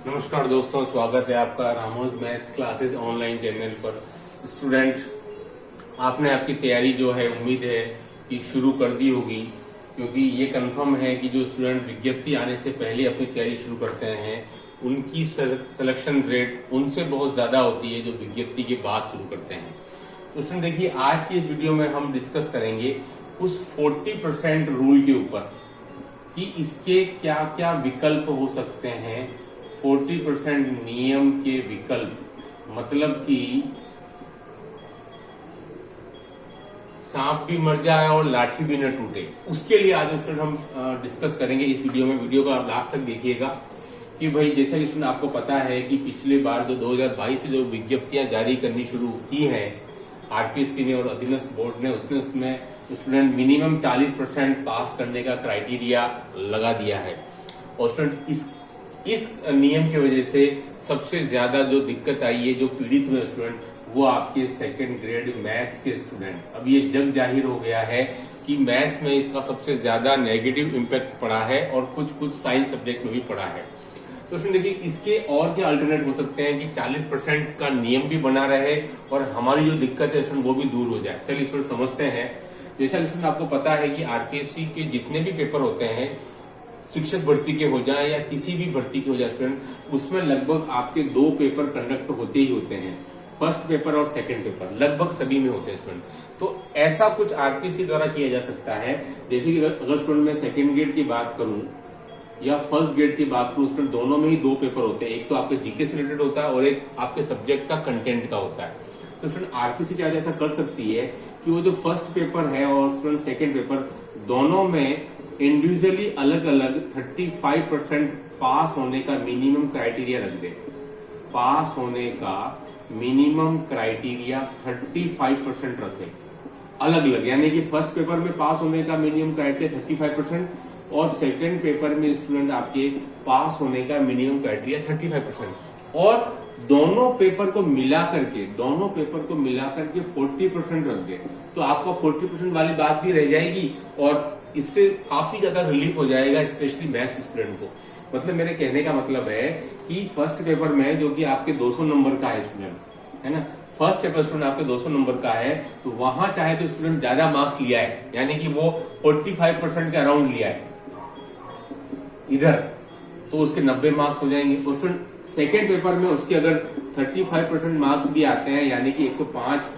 नमस्कार दोस्तों, स्वागत है आपका रामोज मैथ्स क्लासेस ऑनलाइन चैनल पर। स्टूडेंट, आपने आपकी तैयारी जो है उम्मीद है कि शुरू कर दी होगी, क्योंकि ये कंफर्म है कि जो स्टूडेंट विज्ञप्ति आने से पहले अपनी तैयारी शुरू करते हैं उनकी सिलेक्शन रेट उनसे बहुत ज्यादा होती है जो विज्ञप्ति के बाद शुरू करते हैं। तो स्टूडेंट देखिए, आज की इस वीडियो में हम डिस्कस करेंगे उस 40% रूल के ऊपर कि इसके क्या क्या विकल्प हो सकते हैं। 40% नियम के विकल्प, मतलब कि सांप भी मर जाए और लाठी भी न टूटे, उसके लिए आज स्टूडेंट हम डिस्कस करेंगे इस वीडियो में। वीडियो को आप लास्ट तक देखिएगा कि भाई जैसा कि स्टूडेंट आपको पता है कि पिछले बार जो 2022 से जो विज्ञप्तियां जारी करनी शुरू की हैं आरपीएससी ने और अधीनस्थ बोर्ड ने, उसमें स्टूडेंट मिनिमम 40% पास करने का क्राइटेरिया लगा दिया है। और स्टूडेंट इस नियम की वजह से सबसे ज्यादा जो दिक्कत आई है, जो पीड़ित हुए स्टूडेंट, वो आपके सेकंड ग्रेड मैथ्स के स्टूडेंट। अब ये जग जाहिर हो गया है कि मैथ्स में इसका सबसे ज्यादा नेगेटिव इम्पैक्ट पड़ा है और कुछ साइंस सब्जेक्ट में भी पड़ा है। तो देखिए, इसके और क्या अल्टरनेट हो सकते हैं कि 40% का नियम भी बना रहे और हमारी जो दिक्कत है स्टूडेंट वो भी दूर हो जाए। चलिए स्टूडेंट समझते हैं। जैसा कि स्टूडेंट आपको पता है कि आरपीएससी के जितने भी पेपर होते हैं, शिक्षक भर्ती के हो जाए या किसी भी भर्ती के हो जाए स्टूडेंट, उसमें लगभग आपके 2 पेपर कंडक्ट होते ही होते हैं। फर्स्ट पेपर और सेकंड पेपर लगभग सभी में होते हैं स्टूडेंट। तो ऐसा कुछ आरपीएससी द्वारा किया जा सकता है, जैसे कि अगर स्टूडेंट मैं सेकंड ग्रेड की बात करूं या फर्स्ट ग्रेड की बात करूं स्टूडेंट, दोनों में ही 2 पेपर होते हैं। एक तो आपके जीके से रिलेटेड होता है और एक आपके सब्जेक्ट का कंटेंट का होता है। तो स्टूडेंट आरपीएससी चाहे ऐसा कर सकती है कि वो जो फर्स्ट पेपर है और स्टूडेंट सेकंड पेपर, दोनों में इंडिविजुअली अलग अलग 35% पास होने का मिनिमम क्राइटेरिया रख दे। पास होने का मिनिमम क्राइटेरिया 35% रखे अलग अलग, यानी कि फर्स्ट पेपर में पास होने का मिनिमम क्राइटेरिया 35% और सेकंड पेपर में स्टूडेंट आपके पास होने का मिनिमम क्राइटेरिया 35%। और दोनों पेपर को मिला करके 40% रख दे, तो आपका 40% वाली बात भी रह जाएगी और इससे काफी ज्यादा रिलीफ हो जाएगा, स्पेशली मैथ्स स्टूडेंट को। मतलब मेरे कहने का मतलब है कि फर्स्ट पेपर में जो कि आपके 200 नंबर का है स्टूडेंट, है ना, फर्स्ट पेपर स्टूडेंट आपके 200 नंबर का है, तो वहां चाहे तो स्टूडेंट ज्यादा मार्क्स लिया है, यानी कि वो 45% के अराउंड लिया है इधर, तो उसके 90 मार्क्स हो जाएंगे। तो स्टूडेंट सेकेंड पेपर में उसके अगर 35% मार्क्स भी आते हैं, यानी कि 105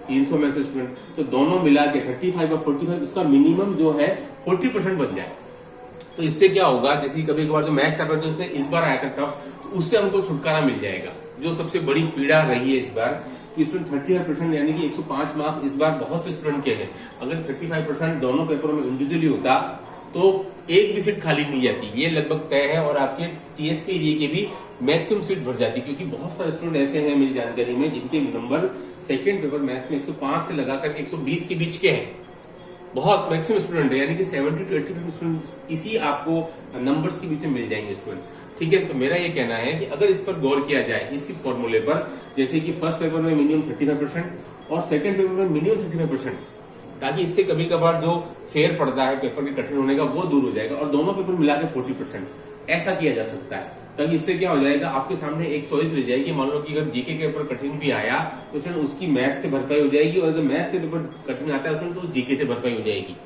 300 में से स्टूडेंट, तो दोनों मिला के 35 और 45 उसका मिनिमम जो है 40% बन जाए। तो इससे क्या होगा, जैसे कभी कभार जो मैथ्स का पेपर से इस बार आया था टफ, तो उससे हमको छुटकारा मिल जाएगा। जो सबसे बड़ी पीड़ा रही है इस बार कि स्टूडेंट 35% यानी कि 105 मार्क्स इस बार बहुत से स्टूडेंट के हैं। अगर 35% दोनों पेपरों में इंडिविजुअली होता तो एक भी सीट खाली नहीं जाती, ये लगभग तय है। और आपके टीएसपी एरिया के भी मैक्सिमम सीट भर जाती, क्योंकि बहुत सारे स्टूडेंट ऐसे हैं मेरी जानकारी में जिनके नंबर सेकंड पेपर मैथ्स में 105 से लगाकर 120 के बीच के हैं। बहुत मैक्सिमम स्टूडेंट है, यानी कि 70 to 80% स्टूडेंट इसी आपको नंबर्स के बीच में मिल जाएंगे स्टूडेंट। ठीक है, तो मेरा ये कहना है कि अगर इस पर गौर किया जाए इसी फॉर्मूले पर, जैसे कि फर्स्ट पेपर में मिनिमम 35% और सेकंड पेपर में मिनिमम 35%, ताकि इससे कभी कभार जो फेयर पड़ता है पेपर के कठिन होने का वो दूर हो जाएगा और दोनों पेपर मिला के 40%, ऐसा किया जा सकता है। ताकि इससे क्या हो जाएगा, आपके सामने एक चॉइस रह जाएगी। मान लो कि अगर जीके के पेपर कठिन भी आया तो फिर उसकी मैथ्स से भरपाई हो जाएगी, और अगर मैथ्स के पेपर कठिन आता है तो जीके से भरपाई हो जाएगी।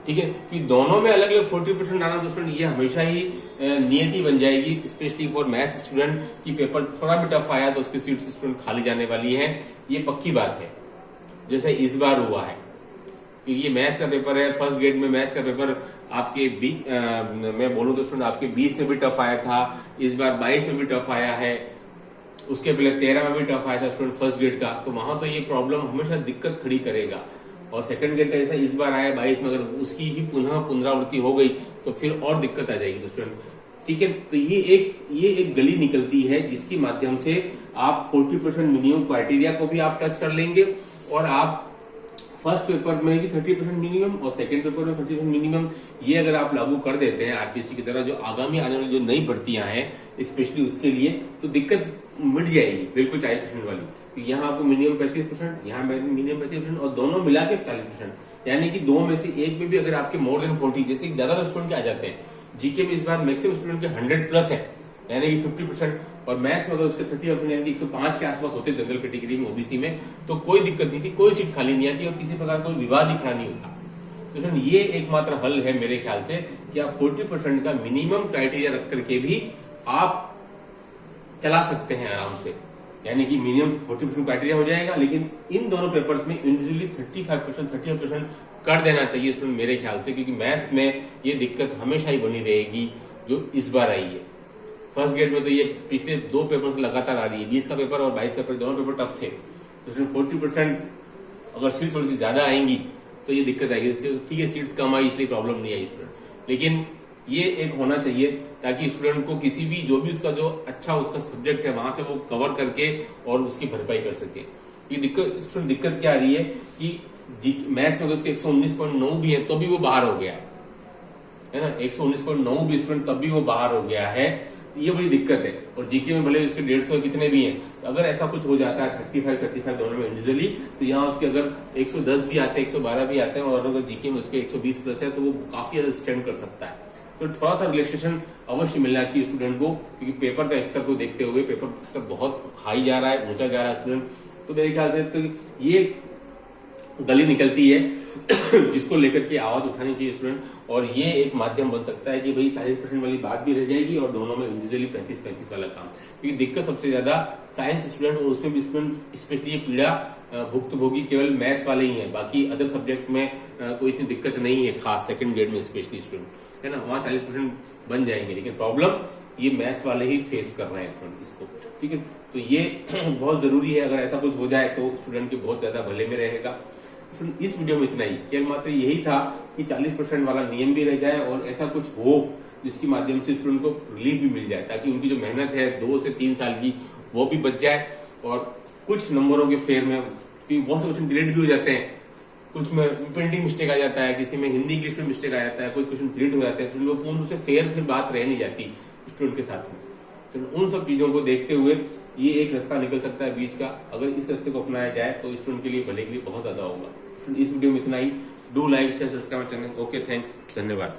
ठीक है, कि दोनों में अलग अलग 40% आना, तो स्टूडेंट ये हमेशा ही नियति बन जाएगी, स्पेशली फॉर मैथ्स स्टूडेंट की पेपर थोड़ा भी टफ आया तो उसकी सीट स्टूडेंट खाली जाने वाली है। ये पक्की बात है, जैसे इस बार हुआ है। क्योंकि ये मैथ्स का पेपर है, फर्स्ट ग्रेड में मैथ्स का पेपर आपके मैं बोलूं तो स्टूडेंट आपके 20 में भी टफ आया था, इस बार 22 में भी टफ आया है, उसके पहले 13 में भी टफ आया था स्टूडेंट फर्स्ट ग्रेड का। तो वहां तो ये प्रॉब्लम हमेशा दिक्कत खड़ी करेगा। और सेकंड ग्रेड का जैसा इस बार आया 22 में, अगर उसकी भी पुनरावृत्ति हो गई तो फिर और दिक्कत आ जाएगी स्टूडेंट। ठीक है, तो ये एक गली निकलती है जिसके माध्यम से आप 40% मिनिमम क्राइटेरिया को भी आप टच कर लेंगे, और आप फर्स्ट पेपर में भी 30% मिनिमम और सेकंड पेपर में 30% मिनिमम, ये अगर आप लागू कर देते हैं आरपीएससी की तरह, जो आगामी आने वाली जो नई भर्तियां हैं स्पेशली उसके लिए, तो दिक्कत मिट जाएगी बिल्कुल 40% वाली। तो यहाँ आपको मिनिमम 35%, यहाँ मिनिमम 35% और दोनों मिला के 40%, यानी कि 2 में से एक में भी अगर आपके मोर देन 40, जैसे ज्यादातर स्टूडेंट आ जाते हैं जीके में, इस बार मैक्सिमम स्टूडेंट के 100+ है, यानी कि 50%, और मैथ्स में अगर उसके 30% यानी कि 105 के आसपास होते जनरल कैटेगरी में, ओबीसी में, तो कोई दिक्कत नहीं थी, कोई सीट खाली नहीं आती और किसी प्रकार कोई विवाद ही खड़ा नहीं होता। तो सुन, ये एकमात्र हल है मेरे ख्याल से कि आप 40% का मिनिमम क्राइटेरिया रख करके भी आप चला सकते हैं आराम से, यानी कि मिनिमम 40% क्राइटेरिया हो जाएगा, लेकिन इन दोनों पेपर्स में इंडिविजुअली 35% कर देना चाहिए स्टूडेंट मेरे ख्याल से, क्योंकि मैथ्स में ये दिक्कत हमेशा ही बनी रहेगी जो इस बार आई है। फर्स्ट ग्रेड में तो ये पिछले 2 पेपर से लगातार आ रही है, 20 का पेपर और 22 का पेपर, दोनों पेपर टफ थे। तो इसमें 40% अगर सीट थोड़ी सी ज्यादा आएंगी तो ये दिक्कत आएगी। ठीक है, सीट्स कम आई इसलिए प्रॉब्लम नहीं आई स्टूडेंट, लेकिन ये एक होना चाहिए ताकि स्टूडेंट को किसी भी जो भी उसका जो अच्छा उसका सब्जेक्ट है वहां से वो कवर करके और उसकी भरपाई कर सके। ये दिक्कत क्या आ रही है कि मैथ्स में उसके 119.9 भी है तो भी वो बाहर हो गया है ना, 119.9 भी स्टूडेंट तब भी वो बाहर हो गया है, ये बड़ी दिक्कत है। और जीके में भले उसके 150 कितने भी हैं, तो अगर ऐसा कुछ हो जाता है 35 दोनों में इंडिविजुअली, तो यहाँ उसके अगर 110 भी आते हैं, 112 भी आते हैं, और अगर जीके में उसके 120 प्लस है तो वो काफी ज्यादा स्टैंड कर सकता है। तो थोड़ा सा रिलैक्सेशन अवश्य मिलना चाहिए स्टूडेंट को, क्योंकि पेपर का स्तर को देखते हुए पेपर स्तर बहुत हाई जा रहा है, ऊंचा जा रहा है स्टूडेंट। तो मेरे ख्याल से तो ये गली निकलती है जिसको लेकर के आवाज उठानी चाहिए स्टूडेंट, और ये एक माध्यम बन सकता है कि भाई 40% वाली बात भी रह जाएगी और दोनों में इंडिविजुअली 35 वाला काम। क्योंकि दिक्कत सबसे ज्यादा साइंस स्टूडेंट और उसमें भी स्टूडेंट स्पेशली ये पीड़ा भुक्तभोगी केवल मैथ्स वाले ही है, बाकी अदर सब्जेक्ट में कोई इतनी दिक्कत नहीं है खास, सेकंड ग्रेड में स्पेशली स्टूडेंट है ना, वहाँ 40% बन जाएंगे, लेकिन प्रॉब्लम ये मैथ्स वाले ही फेस कर रहे हैं स्टूडेंट इसको। ठीक है, तो ये बहुत जरूरी है, अगर ऐसा कुछ हो जाए तो स्टूडेंट के बहुत ज्यादा भले में रहेगा। इस वीडियो में इतना ही, केवल मात्र यही था कि 40% वाला नियम भी रह जाए और ऐसा कुछ हो जिसके माध्यम से स्टूडेंट को रिलीफ भी मिल जाए, ताकि उनकी जो मेहनत है 2 से 3 साल की वो भी बच जाए। और कुछ नंबरों के फेर में बहुत से क्वेश्चन डिलीट भी हो जाते हैं, कुछ में प्रिंटिंग मिस्टेक आ जाता है, किसी में हिंदी इंग्लिश में मिस्टेक आ जाता है, कुछ क्वेश्चन डिलीट हो जाते हैं, तो पूर्ण रूप से फेयर फिर बात रह नहीं जाती स्टूडेंट के साथ में। तो उन सब चीजों को देखते हुए ये एक रास्ता निकल सकता है बीच का, अगर इस रास्ते को अपनाया जाए तो स्टूडेंट के लिए भले के लिए बहुत ज्यादा होगा। इस वीडियो में इतना ही, do like share subscribe channel. Okay, thanks, धन्यवाद।